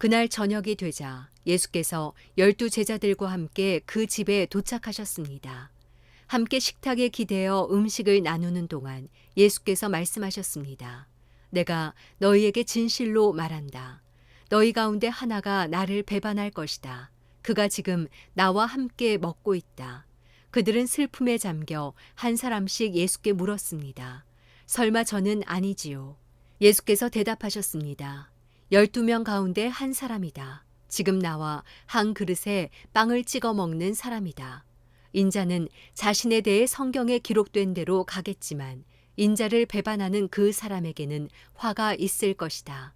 그날 저녁이 되자 예수께서 12 제자들과 함께 그 집에 도착하셨습니다. 함께 식탁에 기대어 음식을 나누는 동안 예수께서 말씀하셨습니다. 내가 너희에게 진실로 말한다. 너희 가운데 하나가 나를 배반할 것이다. 그가 지금 나와 함께 먹고 있다. 그들은 슬픔에 잠겨 한 사람씩 예수께 물었습니다. 설마 저는 아니지요? 예수께서 대답하셨습니다. 12명 가운데 한 사람이다. 지금 나와 한 그릇에 빵을 찍어 먹는 사람이다. 인자는 자신에 대해 성경에 기록된 대로 가겠지만 인자를 배반하는 그 사람에게는 화가 있을 것이다.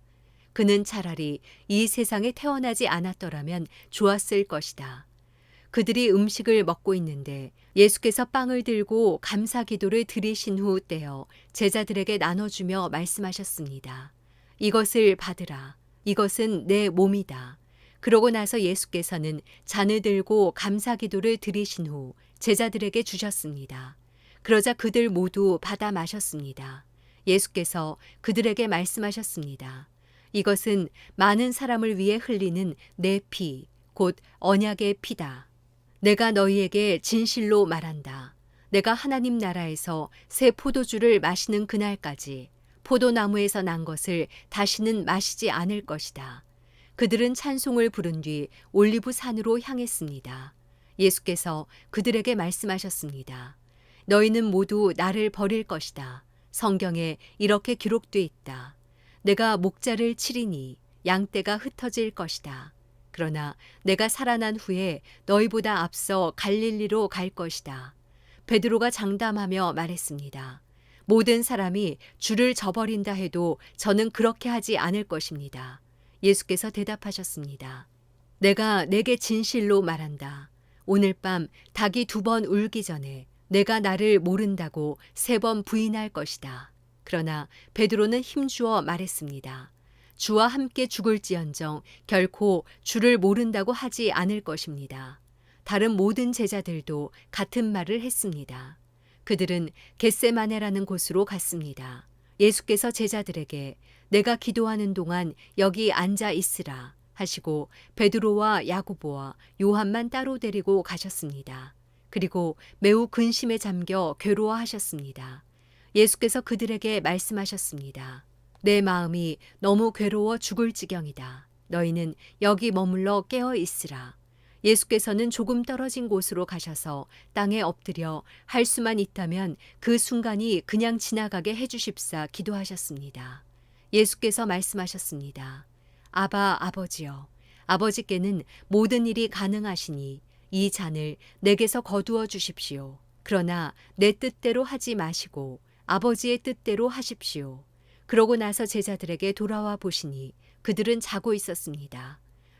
그는 차라리 이 세상에 태어나지 않았더라면 좋았을 것이다. 그들이 음식을 먹고 있는데 예수께서 빵을 들고 감사 기도를 드리신 후 떼어 제자들에게 나눠주며 말씀하셨습니다. 이것을 받으라. 이것은 내 몸이다. 그러고 나서 예수께서는 잔을 들고 감사 기도를 드리신 후 제자들에게 주셨습니다. 그러자 그들 모두 받아 마셨습니다. 예수께서 그들에게 말씀하셨습니다. 이것은 많은 사람을 위해 흘리는 내 피, 곧 언약의 피다. 내가 너희에게 진실로 말한다. 내가 하나님 나라에서 새 포도주를 마시는 그날까지 포도나무에서 난 것을 다시는 마시지 않을 것이다. 그들은 찬송을 부른 뒤 올리브 산으로 향했습니다. 예수께서 그들에게 말씀하셨습니다. 너희는 모두 나를 버릴 것이다. 성경에 이렇게 기록돼 있다. 내가 목자를 치리니 양떼가 흩어질 것이다. 그러나 내가 살아난 후에 너희보다 앞서 갈릴리로 갈 것이다. 베드로가 장담하며 말했습니다. 모든 사람이 주를 저버린다 해도 저는 그렇게 하지 않을 것입니다. 예수께서 대답하셨습니다. 내가 내게 진실로 말한다. 오늘 밤 닭이 2번 울기 전에 내가 나를 모른다고 3번 부인할 것이다. 그러나 베드로는 힘주어 말했습니다. 주와 함께 죽을지언정 결코 주를 모른다고 하지 않을 것입니다. 다른 모든 제자들도 같은 말을 했습니다. 그들은 겟세마네라는 곳으로 갔습니다. 예수께서 제자들에게 내가 기도하는 동안 여기 앉아 있으라 하시고 베드로와 야고보와 요한만 따로 데리고 가셨습니다. 그리고 매우 근심에 잠겨 괴로워하셨습니다. 예수께서 그들에게 말씀하셨습니다. 내 마음이 너무 괴로워 죽을 지경이다. 너희는 여기 머물러 깨어 있으라. 예수께서는 조금 떨어진 곳으로 가셔서 땅에 엎드려 할 수만 있다면 그 순간이 그냥 지나가게 해주십사 기도하셨습니다. 예수께서 말씀하셨습니다. 아바 아버지여, 아버지께는 모든 일이 가능하시니 이 잔을 내게서 거두어 주십시오. 그러나 내 뜻대로 하지 마시고 아버지의 뜻대로 하십시오. 그러고 나서 제자들에게 돌아와 보시니 그들은 자고 있었습니다.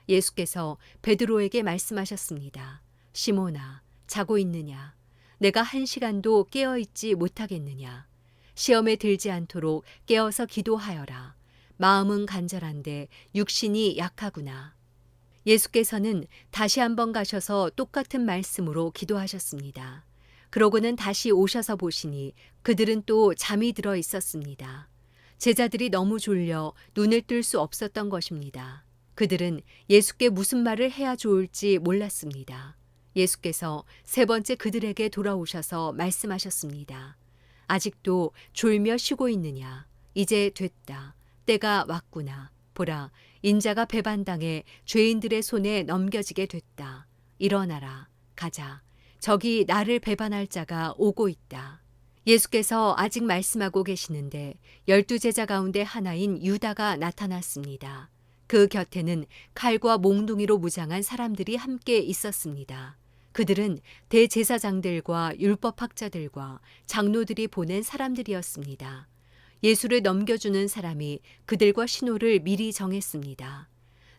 예수께서 베드로에게 말씀하셨습니다. 시몬아, 자고 있느냐? 내가 1시간도 깨어 있지 못하겠느냐? 시험에 들지 않도록 깨어서 기도하여라. 마음은 간절한데 육신이 약하구나. 예수께서는 다시 한번 가셔서 똑같은 말씀으로 기도하셨습니다. 그러고는 다시 오셔서 보시니 그들은 또 잠이 들어 있었습니다. 제자들이 너무 졸려 눈을 뜰 수 없었던 것입니다. 그들은 예수께 무슨 말을 해야 좋을지 몰랐습니다. 예수께서 3번째 그들에게 돌아오셔서 말씀하셨습니다. 아직도 졸며 쉬고 있느냐? 이제 됐다. 때가 왔구나. 보라, 인자가 배반당해 죄인들의 손에 넘겨지게 됐다. 일어나라. 가자. 저기 나를 배반할 자가 오고 있다. 예수께서 아직 말씀하고 계시는데 12제자 가운데 하나인 유다가 나타났습니다. 그 곁에는 칼과 몽둥이로 무장한 사람들이 함께 있었습니다. 그들은 대제사장들과 율법학자들과 장로들이 보낸 사람들이었습니다. 예수를 넘겨주는 사람이 그들과 신호를 미리 정했습니다.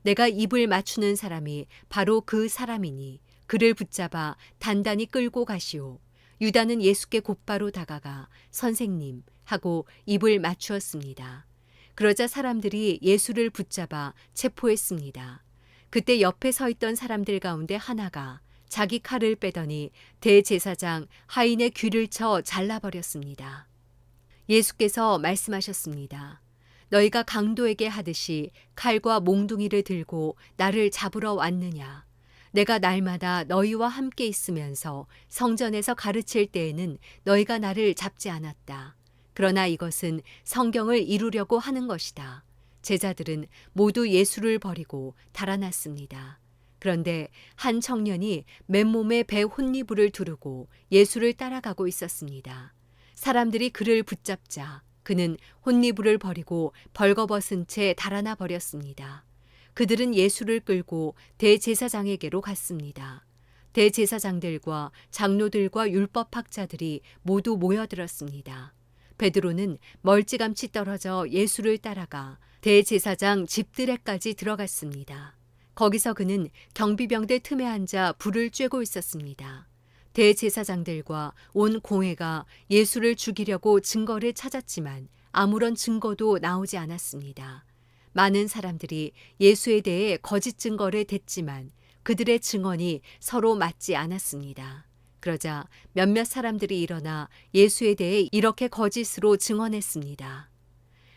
내가 입을 맞추는 사람이 바로 그 사람이니 그를 붙잡아 단단히 끌고 가시오. 유다는 예수께 곧바로 다가가 선생님 하고 입을 맞추었습니다. 그러자 사람들이 예수를 붙잡아 체포했습니다. 그때 옆에 서 있던 사람들 가운데 하나가 자기 칼을 빼더니 대제사장 하인의 귀를 쳐 잘라버렸습니다. 예수께서 말씀하셨습니다. 너희가 강도에게 하듯이 칼과 몽둥이를 들고 나를 잡으러 왔느냐? 내가 날마다 너희와 함께 있으면서 성전에서 가르칠 때에는 너희가 나를 잡지 않았다. 그러나 이것은 성경을 이루려고 하는 것이다. 제자들은 모두 예수를 버리고 달아났습니다. 그런데 한 청년이 맨몸에 배 혼니부를 두르고 예수를 따라가고 있었습니다. 사람들이 그를 붙잡자 그는 혼니부를 버리고 벌거벗은 채 달아나 버렸습니다. 그들은 예수를 끌고 대제사장에게로 갔습니다. 대제사장들과 장로들과 율법학자들이 모두 모여들었습니다. 베드로는 멀찌감치 떨어져 예수를 따라가 대제사장 집들에까지 들어갔습니다. 거기서 그는 경비병들 틈에 앉아 불을 쬐고 있었습니다. 대제사장들과 온 공회가 예수를 죽이려고 증거를 찾았지만 아무런 증거도 나오지 않았습니다. 많은 사람들이 예수에 대해 거짓 증거를 댔지만 그들의 증언이 서로 맞지 않았습니다. 그러자 몇몇 사람들이 일어나 예수에 대해 이렇게 거짓으로 증언했습니다.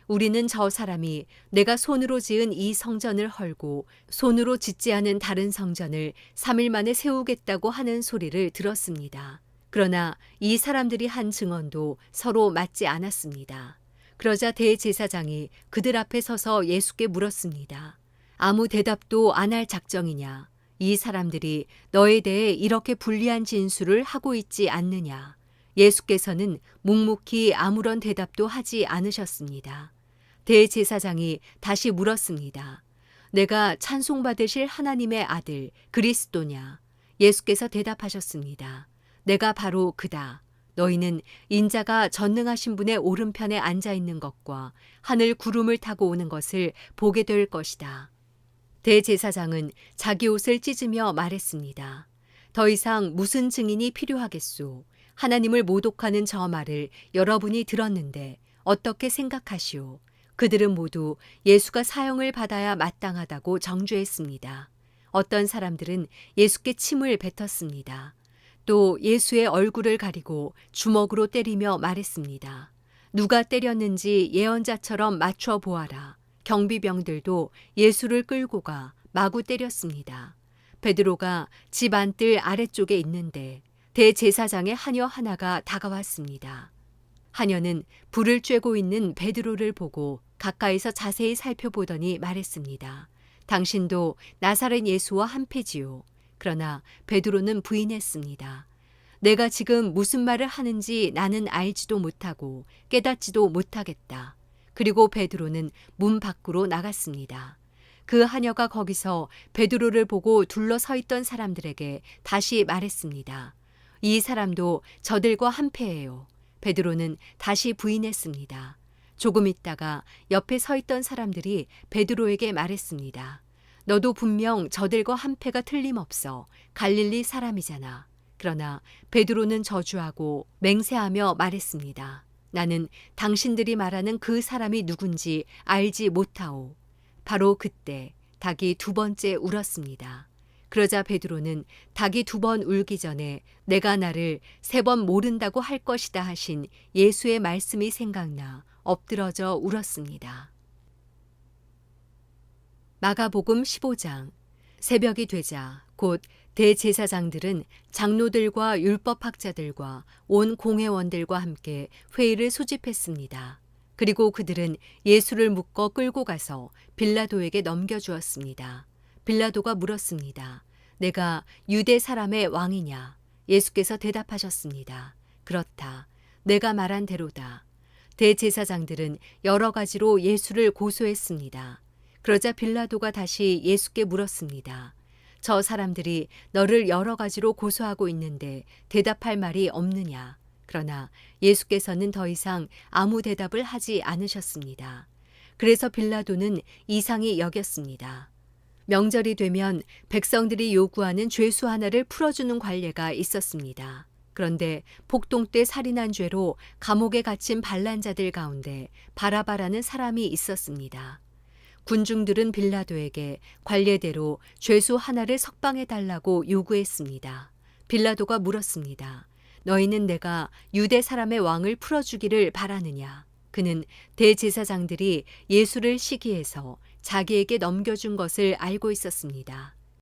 우리는 저 사람이 내가 손으로 지은 이 성전을 헐고 손으로 짓지 않은 다른 성전을 3일 만에 세우겠다고 하는 소리를 들었습니다. 그러나 이 사람들이 한 증언도 서로 맞지 않았습니다. 그러자 대제사장이 그들 앞에 서서 예수께 물었습니다. 아무 대답도 안 할 작정이냐? 이 사람들이 너에 대해 이렇게 불리한 진술을 하고 있지 않느냐? 예수께서는 묵묵히 아무런 대답도 하지 않으셨습니다. 대제사장이 다시 물었습니다. 내가 찬송받으실 하나님의 아들 그리스도냐? 예수께서 대답하셨습니다. 내가 바로 그다. 너희는 인자가 전능하신 분의 오른편에 앉아 있는 것과 하늘 구름을 타고 오는 것을 보게 될 것이다. 대제사장은 자기 옷을 찢으며 말했습니다. 더 이상 무슨 증인이 필요하겠소? 하나님을 모독하는 저 말을 여러분이 들었는데 어떻게 생각하시오? 그들은 모두 예수가 사형을 받아야 마땅하다고 정죄했습니다. 어떤 사람들은 예수께 침을 뱉었습니다. 또 예수의 얼굴을 가리고 주먹으로 때리며 말했습니다. 누가 때렸는지 예언자처럼 맞춰 보아라. 경비병들도 예수를 끌고 가 마구 때렸습니다. 베드로가 집 안뜰 아래쪽에 있는데 대제사장의 하녀 하나가 다가왔습니다. 하녀는 불을 쬐고 있는 베드로를 보고 가까이서 자세히 살펴보더니 말했습니다. 당신도 나사렛 예수와 한패지요. 그러나 베드로는 부인했습니다. 내가 지금 무슨 말을 하는지 나는 알지도 못하고 깨닫지도 못하겠다. 그리고 베드로는 문 밖으로 나갔습니다. 그 하녀가 거기서 베드로를 보고 둘러서 있던 사람들에게 다시 말했습니다. 이 사람도 저들과 한패예요. 베드로는 다시 부인했습니다. 조금 있다가 옆에 서 있던 사람들이 베드로에게 말했습니다. 너도 분명 저들과 한패가 틀림없어. 갈릴리 사람이잖아. 그러나 베드로는 저주하고 맹세하며 말했습니다. 나는 당신들이 말하는 그 사람이 누군지 알지 못하오. 바로 그때 닭이 2번째 울었습니다. 그러자 베드로는 닭이 2번 울기 전에 내가 나를 3번 모른다고 할 것이다 하신 예수의 말씀이 생각나 엎드러져 울었습니다. 마가복음 15장. 새벽이 되자 곧 대제사장들은 장로들과 율법학자들과 온 공회원들과 함께 회의를 소집했습니다. 그리고 그들은 예수를 묶어 끌고 가서 빌라도에게 넘겨주었습니다. 빌라도가 물었습니다. 내가 유대 사람의 왕이냐? 예수께서 대답하셨습니다. 그렇다. 내가 말한 대로다. 대제사장들은 여러 가지로 예수를 고소했습니다. 그러자 빌라도가 다시 예수께 물었습니다. 저 사람들이 너를 여러 가지로 고소하고 있는데 대답할 말이 없느냐? 그러나 예수께서는 더 이상 아무 대답을 하지 않으셨습니다. 그래서 빌라도는 이상히 여겼습니다. 명절이 되면 백성들이 요구하는 죄수 하나를 풀어주는 관례가 있었습니다. 그런데 폭동 때 살인한 죄로 감옥에 갇힌 반란자들 가운데 바라바라는 사람이 있었습니다. 군중들은 빌라도에게 관례대로 죄수 하나를 석방해 달라고 요구했습니다. 빌라도가 물었습니다. 너희는 내가 유대 사람의 왕을 풀어주기를 바라느냐? 그는 대제사장들이 예수를 시기해서 자기에게 넘겨준 것을 알고 있었습니다.